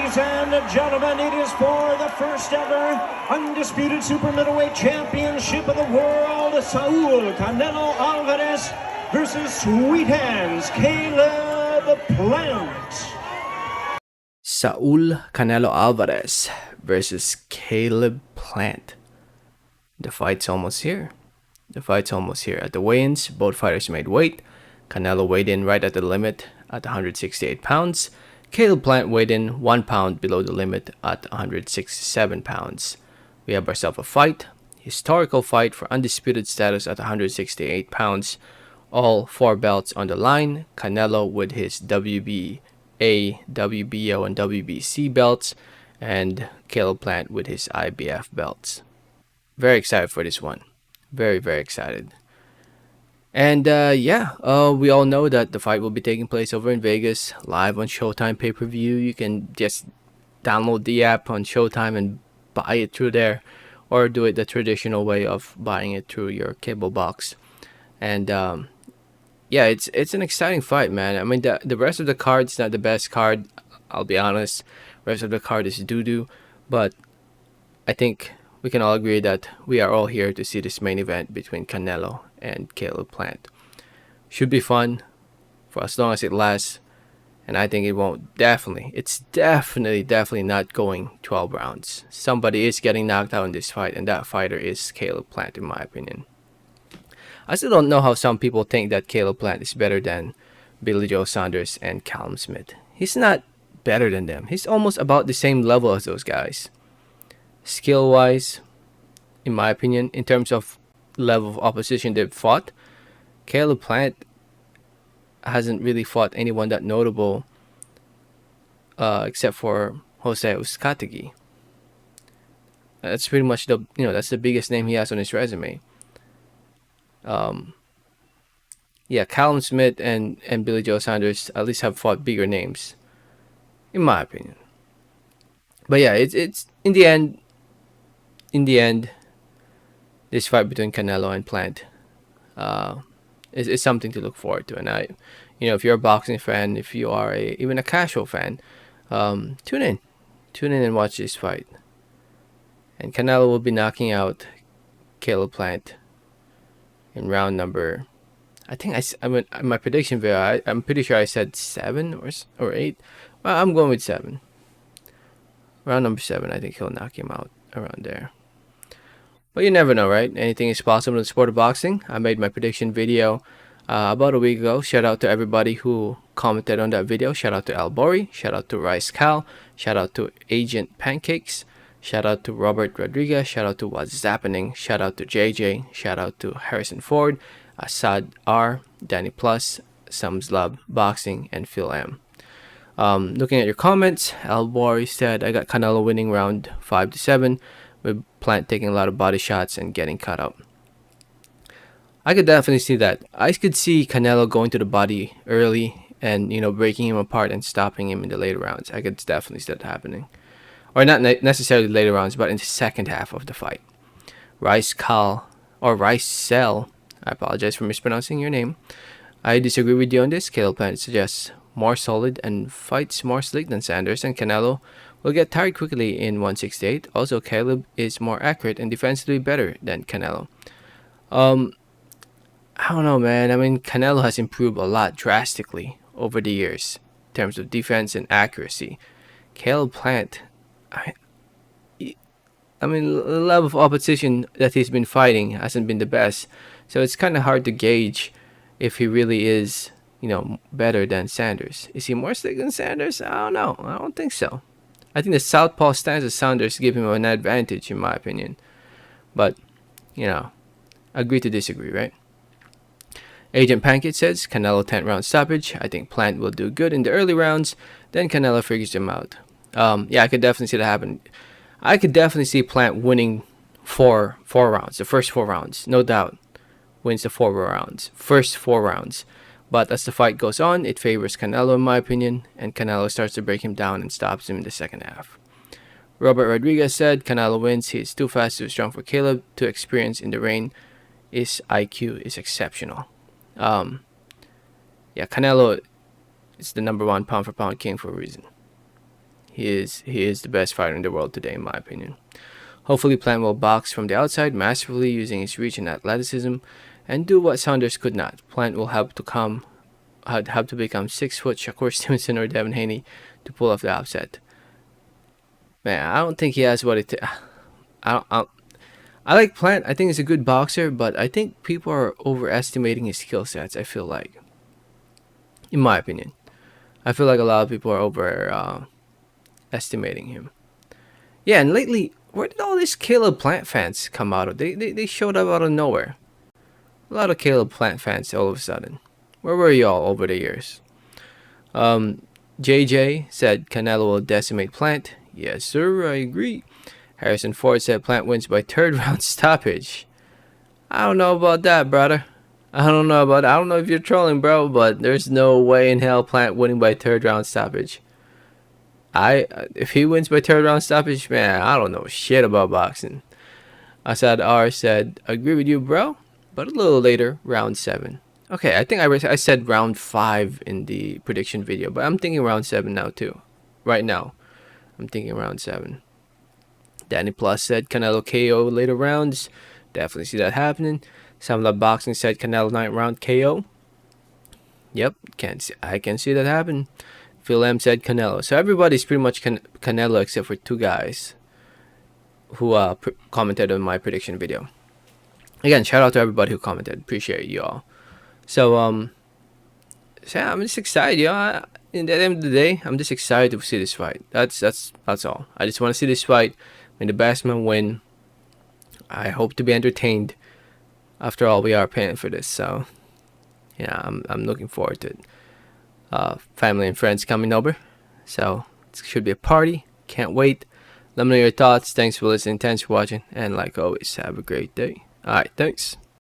Ladies and gentlemen, it is for the first ever undisputed super middleweight championship of the world, Saul Canelo Alvarez versus WeighIns Caleb Plant. Saul Canelo Alvarez versus Caleb Plant. The fight's almost here. At the weigh-ins, both fighters made weight. Canelo weighed in right at the limit at 168 pounds. Caleb Plant weighed in 1 pound below the limit at 167 pounds. We have ourselves a fight. Historical fight for undisputed status at 168 pounds. All 4 belts on the line. Canelo with his WBA, WBO, and WBC belts. And Caleb Plant with his IBF belts. Very excited for this one. Very, very excited. And we all know that the fight will be taking place over in Vegas, live on Showtime pay-per-view. You can just download the app on Showtime and buy it through there, or do it the traditional way of buying it through your cable box. And it's an exciting fight, man. I mean, the rest of the card's not the best card, I'll be honest. The rest of the card is doo-doo, but I think we can all agree that we are all here to see this main event between Canelo and Caleb Plant. Should be fun for as long as it lasts, and I think it's definitely not going 12 rounds. Somebody is getting knocked out in this fight, and that fighter is Caleb Plant, in my opinion. I still don't know how some people think that Caleb Plant is better than Billy Joe Saunders and Callum Smith. He's not better than them. He's almost about the same level as those guys. Skill-wise, in my opinion, in terms of level of opposition they've fought, Caleb Plant hasn't really fought anyone that notable, except for Jose Uzcategui. That's pretty much that's the biggest name he has on his resume. Callum Smith and Billy Joe Saunders at least have fought bigger names, in my opinion. But yeah, it's in the end, this fight between Canelo and Plant is something to look forward to. And if you're a boxing fan, if you are even a casual fan, tune in and watch this fight. And Canelo will be knocking out Caleb Plant in round number, I think my prediction video, I'm pretty sure I said 7 or 8. Well, I'm going with 7. Round number 7, I think he'll knock him out around there. But you never know, right? Anything is possible in the sport of boxing. I made my prediction video about a week ago. Shout out to everybody who commented on that video. Shout out to Al Bori. Shout out to Rice Cal. Shout out to Agent Pancakes. Shout out to Robert Rodriguez. Shout out to What's Zappening. Shout out to JJ. Shout out to Harrison Ford, Assad R, Danny Plus, Sums Love Boxing, and Phil M. Looking at your comments, Al Bori said, I got Canelo winning round 5-7. With Plant taking a lot of body shots and getting cut up. I could definitely see that. I could see Canelo going to the body early and, breaking him apart and stopping him in the later rounds. I could definitely see that happening. Or not necessarily later rounds, but in the second half of the fight. Rice Cell, I apologize for mispronouncing your name. I disagree with you on this. Caleb Plant suggests more solid and fights more slick than Sanders, and Canelo will get tired quickly in 168. Also, Caleb is more accurate and defensively better than Canelo. I don't know, man. I mean, Canelo has improved a lot drastically over the years in terms of defense and accuracy. Caleb Plant, the level of opposition that he's been fighting hasn't been the best. So it's kind of hard to gauge if he really is, better than Sanders. Is he more slick than Sanders? I don't know. I don't think so. I think the southpaw stance of Saunders give him an advantage, in my opinion. But, agree to disagree, right? Agent Pancake says, Canelo 10th-round stoppage. I think Plant will do good in the early rounds. Then Canelo figures him out. I could definitely see that happen. I could definitely see Plant winning four rounds. The first 4 rounds, no doubt. Wins the first 4 rounds. But as the fight goes on, it favors Canelo, in my opinion, and Canelo starts to break him down and stops him in the second half. Robert Rodriguez said, Canelo wins. He is too fast, too strong for Caleb. Too experienced in the ring. His IQ is exceptional. Canelo is the number 1 pound-for-pound king for a reason. he is the best fighter in the world today, in my opinion. Hopefully, Plant will box from the outside masterfully using his reach and athleticism, and do what Saunders could not. Plant will have to become 6 foot Shakur Stevenson or Devin Haney to pull off the upset. Man, I don't think he has what it. I like Plant. I think he's a good boxer, but I think people are overestimating his skill sets. I feel like, in my opinion, I feel like a lot of people are estimating him. Yeah, and lately, where did all these Caleb Plant fans come out of? They showed up out of nowhere. A lot of Caleb Plant fans all of a sudden. Where were y'all over the years? JJ said Canelo will decimate Plant. Yes, sir, I agree. Harrison Ford said Plant wins by third round stoppage. I don't know about that, brother. I don't know if you're trolling, bro, but there's no way in hell Plant winning by third round stoppage. If he wins by third round stoppage, man, I don't know shit about boxing. Asad R said, agree with you, bro, but a little later, round 7. Okay, I think I said round 5 in the prediction video, but I'm thinking round 7 now too. Right now, I'm thinking round 7. Danny Plus said Canelo KO later rounds. Definitely see that happening. Samla Boxing said Canelo 9th round KO. Yep, I can see that happen. Phil M said Canelo. So everybody's pretty much Canelo except for 2 guys who commented on my prediction video. Again, shout out to everybody who commented. Appreciate you all. So yeah, I'm just excited, yo. In the end of the day, I'm just excited to see this fight. That's all. I just want to see this fight. May the best man win. I hope to be entertained. After all, we are paying for this, so yeah, I'm looking forward to it. Family and friends coming over, so it should be a party. Can't wait. Let me know your thoughts. Thanks for listening. Thanks for watching, and like always, have a great day. All right, thanks.